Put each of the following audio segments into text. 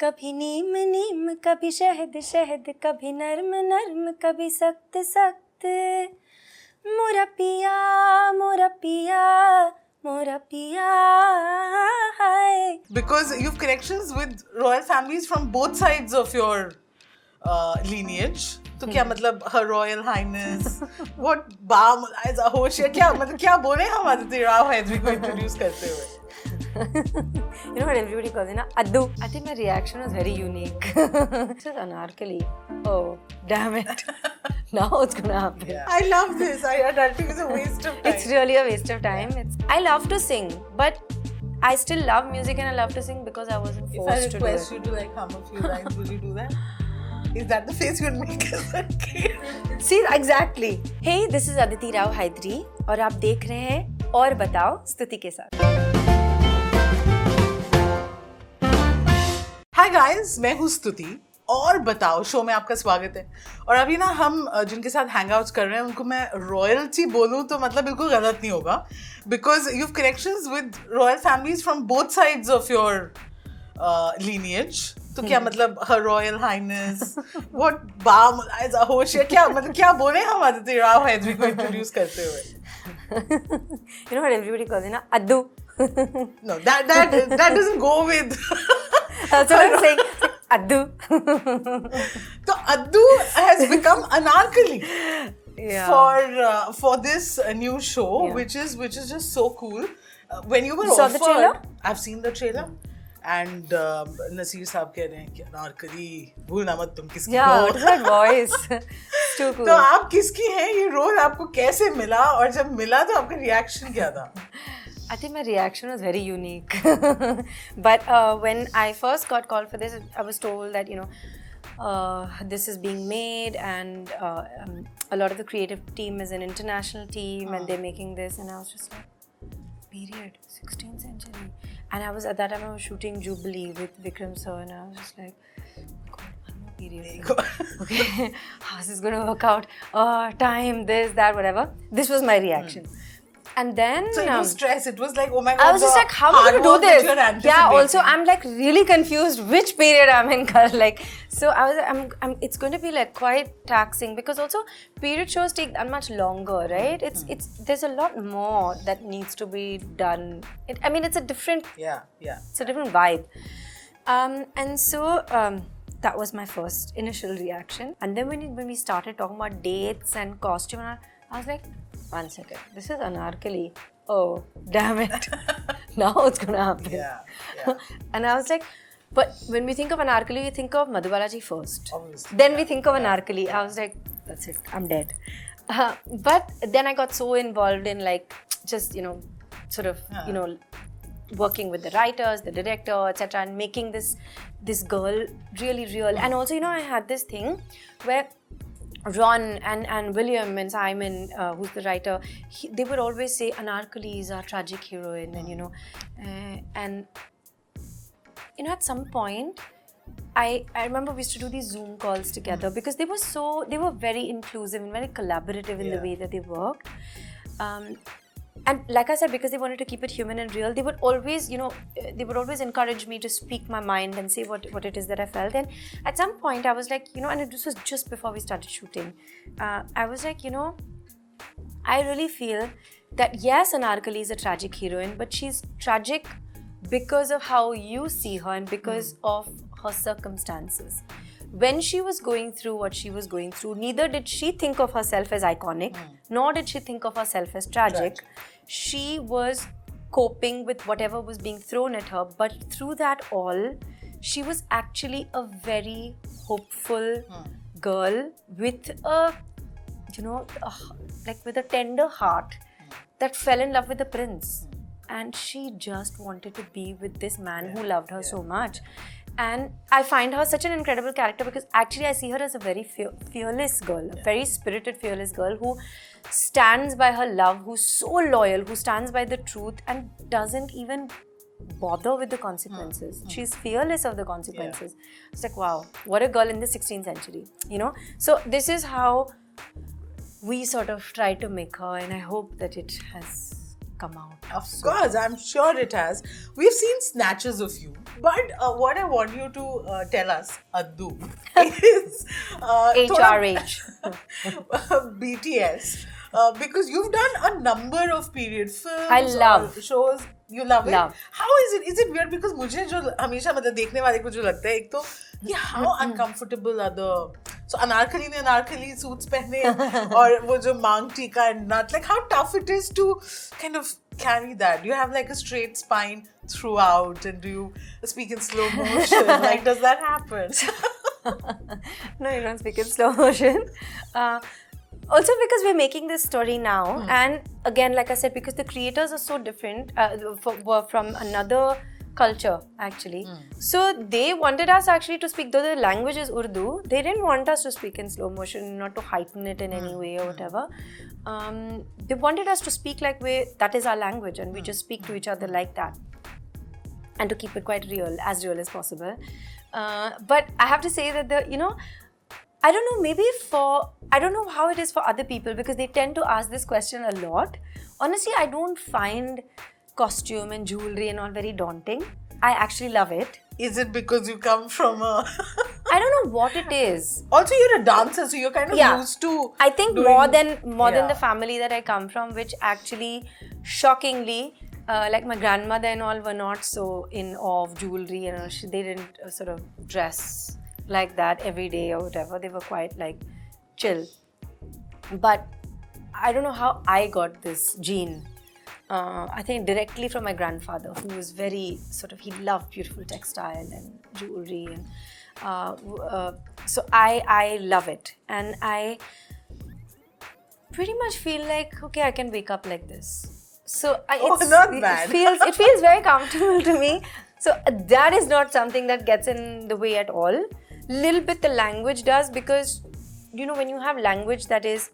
कभी नीम नीम कभी शहद शहद कभी नर्म नर्म कभी सख्त सख्त मोरा पिया मोरा पिया मोरा पिया हाय. Because you've connections with royal families from both sides of your lineage. तो क्या मतलब Her Royal Highness, what Bam, Ahoshia, क्या मतलब क्या बोले हम Aditi Rao Hydari को introduce करते हुए? You know what everybody calls it, na? Addu. I think my reaction was very unique. This is Anarkali. Oh, damn it. Now it's gonna happen. Yeah. I love this. I don't think it's a waste of time. It's really a waste of time. I love to sing, but I still love music and I love to sing because I wasn't forced to do it. If I request you to like hum a few lines, will you do that? Is that the face you'd make as a kid? See, exactly. Hey, this is Aditi Rao Hydari और आप देख रहे हैं और बताओ स्तुति के साथ. Hi guys, मैं हूँ स्तुति और बताओ शो में आपका स्वागत है. और अभी ना हम जिनके साथ हैंगआउट्स कर रहे हैं उनको मैं रॉयल्टी बोलूँ तो मतलब बिल्कुल गलत नहीं होगा. Because you've connections with royal families from both sides of your lineage. तो क्या मतलब Her Royal Highness, what Bam, Ahoshia, क्या मतलब क्या बोले हम Aditi Rao Hydari को introduce करते हुए? You know what everybody calls it, na? Addu. No, that doesn't go with. That's what I'm saying. Addu. So Addu has become Anarkali. Yeah. For this new show, which is just so cool. When you were saw the trailer? I've seen the trailer. And Nasir साहब कह रहे हैं कि अनारकली भूलना मत तुम किसकी हो. Yeah, what's that voice? It's too cool. तो आप किसकी हैं? ये रोल आपको कैसे मिला और जब मिला तो आपका रिएक्शन क्या था? I think my reaction was very unique. But when I first got called for this, I was told that, you know, this is being made and a lot of the creative team is an international team and they're making this. And I was just like, period, 16th century. And I was, at that time, I was shooting Jubilee with Vikram sir and I was just like, God, one more period. Okay, how is this going to work out? Time, this, that, whatever. This was my reaction. And then so it was stress. It was like, oh my god, I was just like, how am I going to do this? Yeah, also I'm like really confused which period I'm in. Like, so I was, it's going to be like quite taxing because also period shows take that much longer, right? There's a lot more that needs to be done. I mean, it's a different, it's a different vibe. And so that was my first initial reaction. And then when we started talking about dates and costume, I was like, one second, this is Anarkali. Oh, damn it. Now it's gonna happen. Yeah. And I was like, but when we think of Anarkali, we think of Madhubalaji first. Obviously. Then we think of Anarkali. I was like, that's it, I'm dead. But then I got so involved in like, just, you know, sort of, you know, working with the writers, the director, etc., and making this girl really real. And also, you know, I had this thing where Ron and William and Simon, who's the writer, they would always say Anarkali is our tragic heroine, and you know, and you know, at some point, I remember we used to do these Zoom calls together because they were very inclusive and very collaborative in the way that they worked. And like I said, because they wanted to keep it human and real, they would always, you know, encourage me to speak my mind and say what it is that I felt. And at some point, I was like, you know, and this was just before we started shooting. I was like, you know, I really feel that yes, Anarkali is a tragic heroine, but she's tragic because of how you see her and because of her circumstances. When she was going through what she was going through, neither did she think of herself as iconic, nor did she think of herself as tragic. She was coping with whatever was being thrown at her, but through that all, she was actually a very hopeful girl with a, you know, like with a tender heart that fell in love with the prince. And she just wanted to be with this man who loved her so much. And I find her such an incredible character because actually I see her as a very fearless girl, a very spirited, fearless girl who stands by her love, who's so loyal, who stands by the truth and doesn't even bother with the consequences. She's fearless of the consequences. It's like, wow, what a girl in the 16th century, you know? So this is how we sort of try to make her, and I hope that it has come out. Of course, I'm sure it has. We've seen snatches of you, but what I want you to tell us, Addu, is HRH. BTS. Because you've done a number of period films I love. or shows. You love Love. it? How is it? Is it weird? Because मुझे जो हमेशा मतलब देखने वाले को जो लगता है एक तो कि how uncomfortable are the so Anarkali ने Anarkali suits पहने और वो जो मांग टीका and nut, like how tough it is to kind of carry that. Do you have like a straight spine throughout and do you speak in slow motion? Like does that happen? No, you don't speak in slow motion. Also because we're making this story now, and again, like I said, because the creators are so different, were from another culture actually. So they wanted us actually to speak, though the language is Urdu, they didn't want us to speak in slow motion, not to heighten it in any way or whatever. They wanted us to speak like that is our language, and we just speak to each other like that. And to keep it quite real, as real as possible. But I have to say that I don't know, I don't know how it is for other people, because they tend to ask this question a lot. Honestly, I don't find costume and jewelry and all very daunting. I actually love it. Is it because you come from a... I don't know what it is. Also, you're a dancer, so you're kind of used to... I think more than the family that I come from, which actually, shockingly, like my grandmother and all were not so in awe of jewelry, and they didn't sort of dress like that every day or whatever. They were quite like chill. But I don't know how I got this gene. I think directly from my grandfather, who was very he loved beautiful textile and jewelry, and so I love it, and I pretty much feel like, okay, I can wake up like this. So not bad. It feels very comfortable to me. So that is not something that gets in the way at all. Little bit the language does, because when you have language that is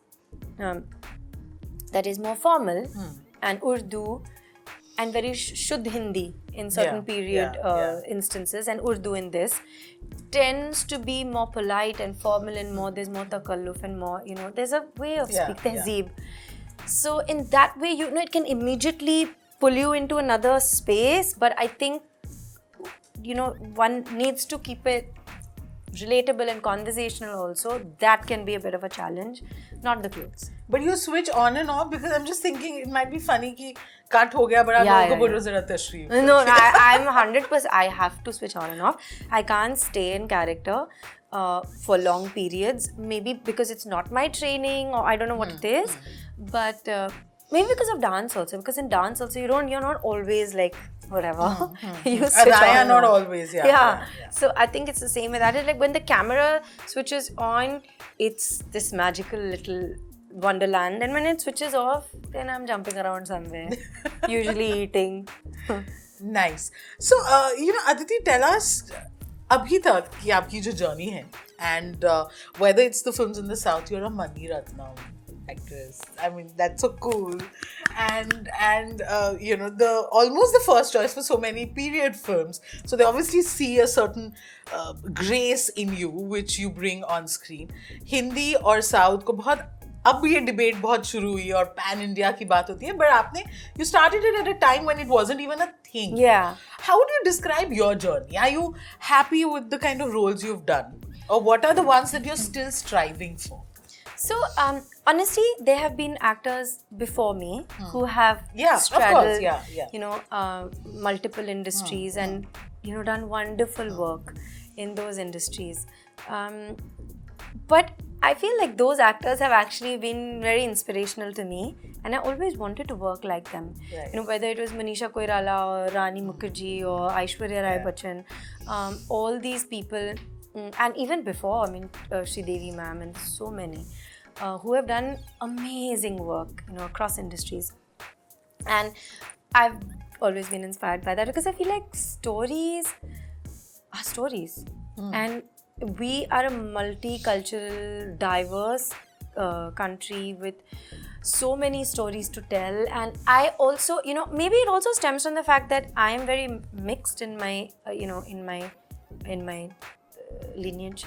more formal, and Urdu and very Shuddh Hindi in certain period instances, and Urdu in this tends to be more polite and formal, and there's more takalluf and more, there's a way of speaking, tehzeeb. So in that way, it can immediately pull you into another space, but I think, one needs to keep it relatable and conversational also. That can be a bit of a challenge, not the clothes. But you switch on and off, because I'm just thinking it might be funny ki cut ho gaya, but I'm going to zara tashrif. No, I'm 100%. I have to switch on and off. I can't stay in character for long periods. Maybe because it's not my training, or I don't know what it is. But maybe because of dance also. Because in dance also, you're not always like whatever. You switch on. And not always, yeah. So I think it's the same with that. It's like when the camera switches on, it's this magical little wonderland, and when it switches off, then I'm jumping around somewhere, usually eating. Nice. So, Aditi, tell us, abhi tak ki aapki jo journey hai, and whether it's the films in the South, you're a Mani Ratnam actress. I mean, that's so cool. And the almost the first choice for so many period films. So they obviously see a certain grace in you, which you bring on screen. Hindi or South को बहुत अब ये debate बहुत शुरू हुई और pan India की बात होती है, but आपने you started it at a time when it wasn't even a thing. Yeah. How would you describe your journey? Are you happy with the kind of roles you've done, or what are the ones that you're still striving for? So, honestly, there have been actors before me who have straddled, multiple industries and, done wonderful work in those industries. But I feel like those actors have actually been very inspirational to me, and I always wanted to work like them. Right. Whether it was Manisha Koirala or Rani Mukherjee or Aishwarya Rai Bachchan, all these people, and even before, Sridevi ma'am and so many, who have done amazing work, across industries. And I've always been inspired by that, because I feel like stories are stories. And we are a multicultural, diverse country with so many stories to tell. And I also, maybe it also stems from the fact that I am very mixed in my, in my lineage.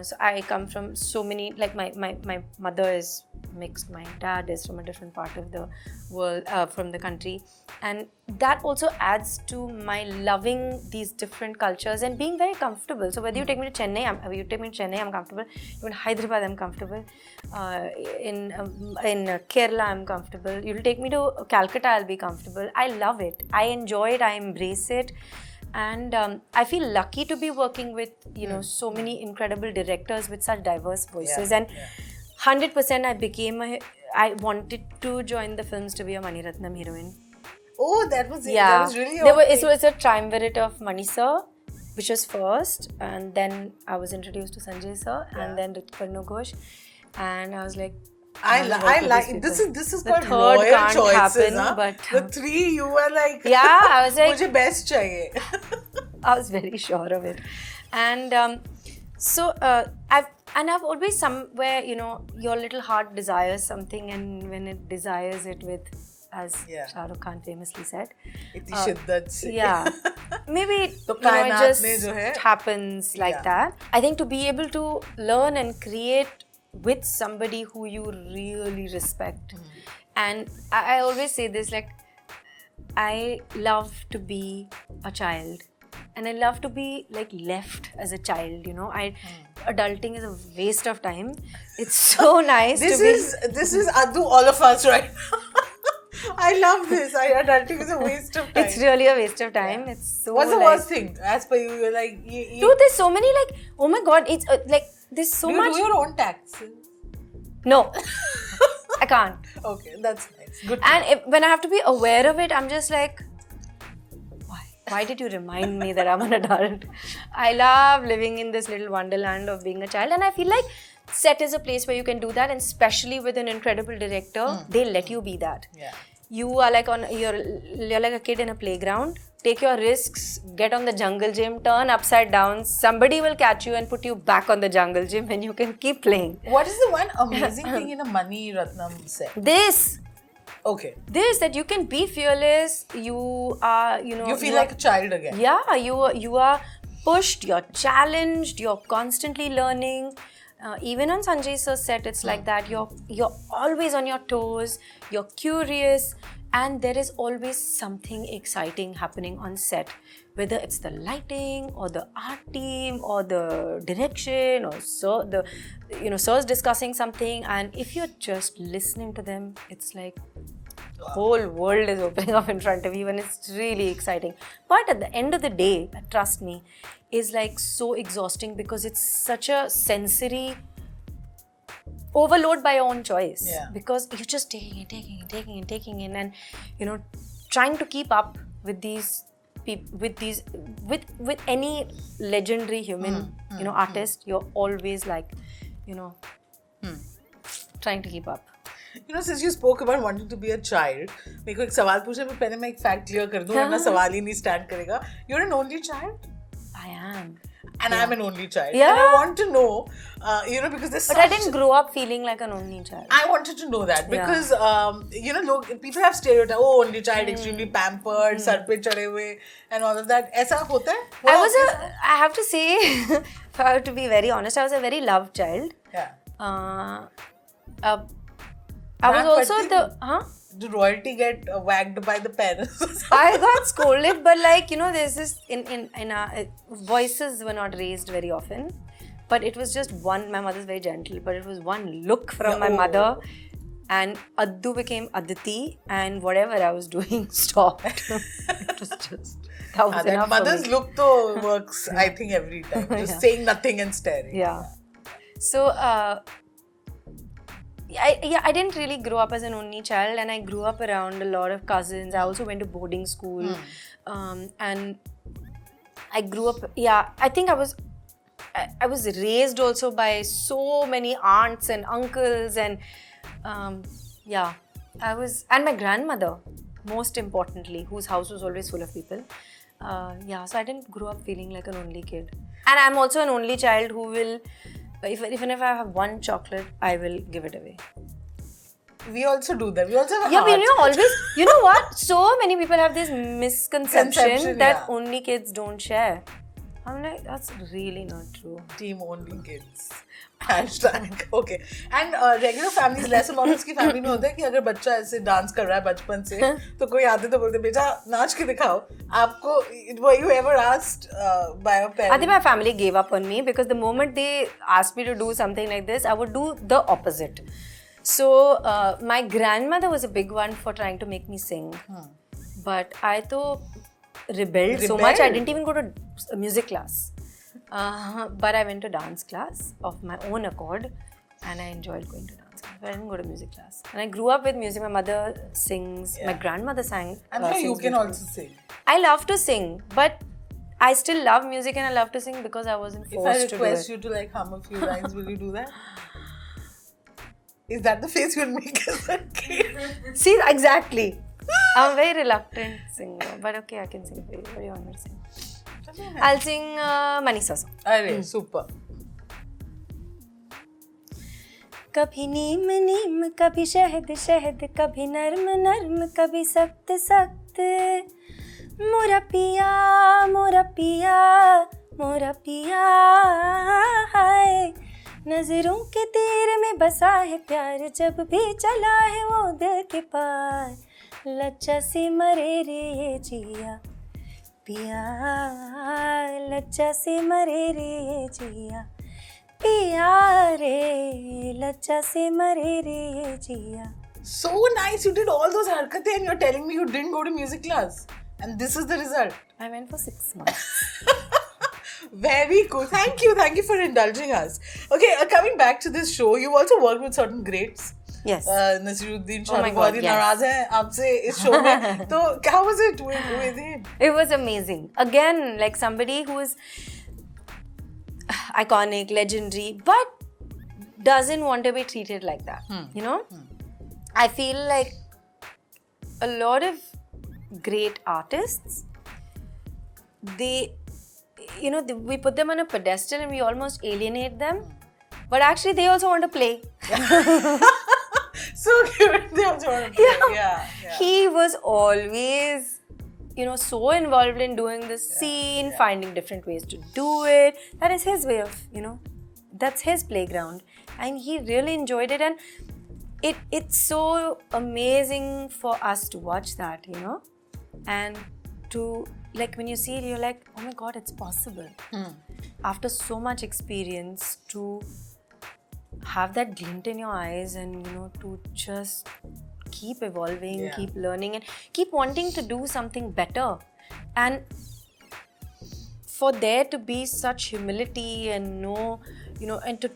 So I come from so many, like my mother is mixed. My dad is from a different part of the world, from the country. And that also adds to my loving these different cultures and being very comfortable. So whether you take me to Chennai, I'm comfortable. Even Hyderabad, I'm comfortable. In Kerala, I'm comfortable. You'll take me to Calcutta, I'll be comfortable. I love it. I enjoy it. I embrace it. And I feel lucky to be working with, so many incredible directors with such diverse voices. And 100% I wanted to join the films to be a Mani Ratnam heroine. Oh, that was it. Yeah. That was really it was a triumvirate of Mani sir, which was first. And then I was introduced to Sanjay sir and then Ritika Ghosh. And I was like, I like this is the called third royal can't choices, happen, but the three you were like, yeah, I was like, mujhe best chahiye. I was very sure of it. And I've always somewhere, your little heart desires something, and when it desires it with, as Shah Rukh Khan famously said, Itni shiddat se. Yeah, maybe it just happens like that. I think to be able to learn and create with somebody who you really respect. And I always say this, like, I love to be a child. And I love to be like left as a child, adulting is a waste of time. It's so nice This is Adu, all of us right now. I love this. Adulting is a waste of time. It's really a waste of time. Yeah. It's so. What's the worst thing? As per you, you're like, dude, there's so many, like, oh my god, it's like there's so much. Do you do your own taxes? No, I can't. Okay, that's nice. Good. And when I have to be aware of it, I'm just like, why did you remind me that I'm an adult? I love living in this little wonderland of being a child, and I feel like set is a place where you can do that, and especially with an incredible director, they let you be that. Yeah. You are like you're like a kid in a playground. Take your risks, get on the jungle gym, turn upside down. Somebody will catch you and put you back on the jungle gym, and you can keep playing. What is the one amazing thing in a Mani Ratnam set? This. Okay. This, that you can be fearless. You are, you feel like a child again. Yeah, you are pushed. You're challenged. You're constantly learning. Even on Sanjay sir's set, it's like that. You're always on your toes. You're curious, and there is always something exciting happening on set. Whether it's the lighting or the art team or the direction or sir's discussing something, and if you're just listening to them, it's like the whole world is opening up in front of you, and it's really exciting. But at the end of the day, trust me, is like so exhausting because it's such a sensory overload by your own choice. Yeah. Because you're just taking in, and trying to keep up with these people, with any legendary human artist. You're always like trying to keep up. Since you spoke about wanting to be a child, मेरे को एक सवाल पूछा, मैं पहले मैं एक fact clear कर दूँ, वरना सवाल ही नहीं stand करेगा. You're an only child? I am. And I'm an only child. Yeah. And I want to know, because there's But I didn't grow up feeling like an only child. I wanted to know that because, people have stereotypes. Oh, only child, extremely pampered, sar pe chade hue, and all of that. ऐसा होता है? I have to say, if I have to be very honest, I was a very loved child. Yeah. I was also Did royalty get whacked by the parents? I got scolded, but there's this in our voices were not raised very often, but it was just one. My mother's very gentle, but it was one look from my mother, and Addu became Aditi, and whatever I was doing stopped. It was just that was enough. Mother's look though works, I think, every time. Just saying nothing and staring. Yeah. So. I didn't really grow up as an only child, and I grew up around a lot of cousins. I also went to boarding school, and I grew up. Yeah, I think I was raised also by so many aunts and uncles, and I was, and my grandmother, most importantly, whose house was always full of people. So I didn't grow up feeling like an only kid, and I'm also an only child who will. Even if I have one chocolate, I will give it away. We also do that. We also have a Yeah, heart. but you know what? So many people have this misconception that only kids don't share. I'm like, that's really not true. Team only kids. Hashtag. Okay. And regular families, lesser models की family में होता है कि अगर बच्चा ऐसे dance कर रहा है बचपन से तो कोई आते तो बोलते बेटा नाच के दिखाओ आपको. Were you ever asked by your parents? I think my family gave up on me because the moment they asked me to do something like this, I would do the opposite. So my grandmother was a big one for trying to make me sing. But I thought rebelled so much. I didn't even go to a music class. But I went to dance class of my own accord, and I enjoyed going to dance class. But I didn't go to music class. And I grew up with music. My mother sings. My grandmother sang. I'm sure you can also sing. I love to sing, but I still love music and I love to sing because I wasn't forced to do it. If I request you to like hum a few lines, will you do that? Is that the face you'll make as a kid? See, exactly. I'm a very reluctant singer, but okay, I can sing for you. What do you want me to sing? I'll sing Manisa song. Arey, super. कभी नीम नीम कभी शहद शहद कभी नर्म नर्म कभी सख्त सख्त मोरा पिया मोरा पिया मोरा पिया हाय नजरों के तीर में बसा है प्यार जब भी चला है वो दिल के पार लज्जा से मरे रे ये जिया पिया लज्जा से मरे रे ये जिया पिया रे लज्जा से मरे रे ये जिया. So nice, you did all those harkatein and you're telling me you didn't go to music class. And this is the result. I went for 6 months. Very cool. Thank you for indulging us. Okay, coming back to this show, you also worked with certain greats. Yes. Nasiruddin Shah बहुत ही नाराज हैं आपसे इस show में. तो how was it with him? It was amazing. Again, like somebody who is iconic, legendary, but doesn't want to be treated like that. You know? I feel like a lot of great artists, they, you know, we put them on a pedestal and we almost alienate them. But actually, they also want to play. So cute. They also want to play. Yeah. He was always, you know, so involved in doing this scene, finding different ways to do it. That is his way of, you know, that's his playground. And he really enjoyed it. And it's so amazing for us to watch that, you know. And to, like, when you see it, you're like, oh my God, it's possible. After so much experience, to have that glint in your eyes and, you know, to just keep evolving, keep learning and keep wanting to do something better. And for there to be such humility and know, you know, and to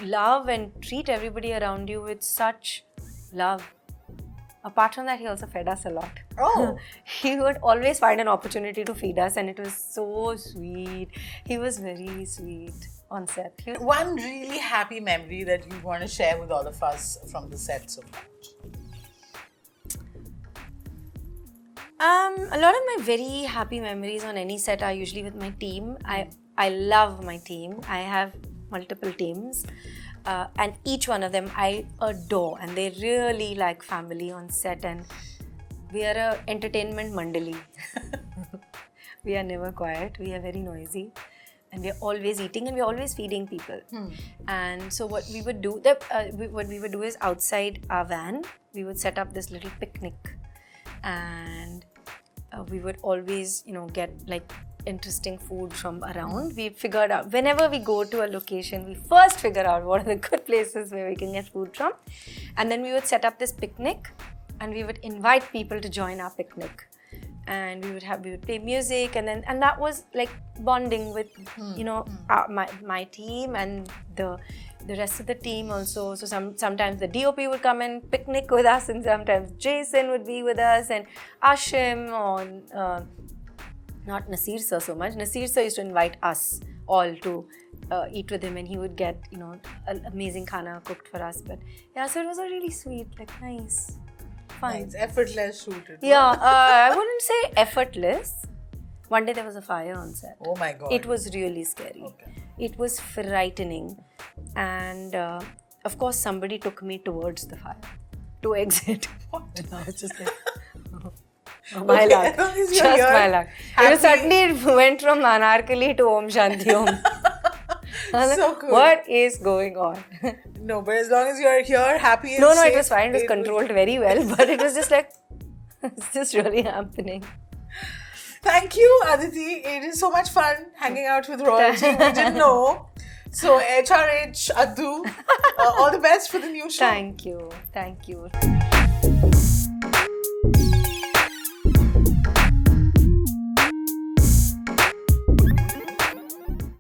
love and treat everybody around you with such love. Apart from that, he also fed us a lot. Oh. He would always find an opportunity to feed us and it was so sweet. He was very sweet on set. One really happy memory that you want to share with all of us from the sets of that? A lot of my very happy memories on any set are usually with my team. I love my team. I have multiple teams. And each one of them I adore and they really like family on set and we are a entertainment mandali. We are never quiet, we are very noisy and we are always eating and we are always feeding people. And so what we would do, is outside our van, we would set up this little picnic and we would always, you know, get like interesting food from around. We figured out, whenever we go to a location, we first figure out what are the good places where we can get food from. And then we would set up this picnic and we would invite people to join our picnic. And we would play music and that was like bonding with, you know, my team and the rest of the team also. So sometimes the DOP would come and picnic with us and sometimes Jason would be with us and Ashim or not Nasir sir so much. Nasir sir used to invite us all to eat with him and he would get, you know, amazing khana cooked for us. But yeah, so it was a really sweet, like nice, fun. Nice, effortless shoot. Yeah, I wouldn't say effortless. One day there was a fire on set. Oh my God. It was really scary. Okay. It was frightening. And of course somebody took me towards the fire to exit. What? And I was just like... My Okay, luck. as long as you're Just here, my luck. happy- It suddenly went from Anarkali to Om Shanti Om. I was So like, cool. what is going on? No, but as long as you're here, happy and No, safe. it was fine. It was controlled very well. But it was just like, is this really happening? Thank you, Aditi. It is so much fun hanging out with royalty. We didn't know. So, HRH, Addu, all the best for the new show. Thank you. Thank you.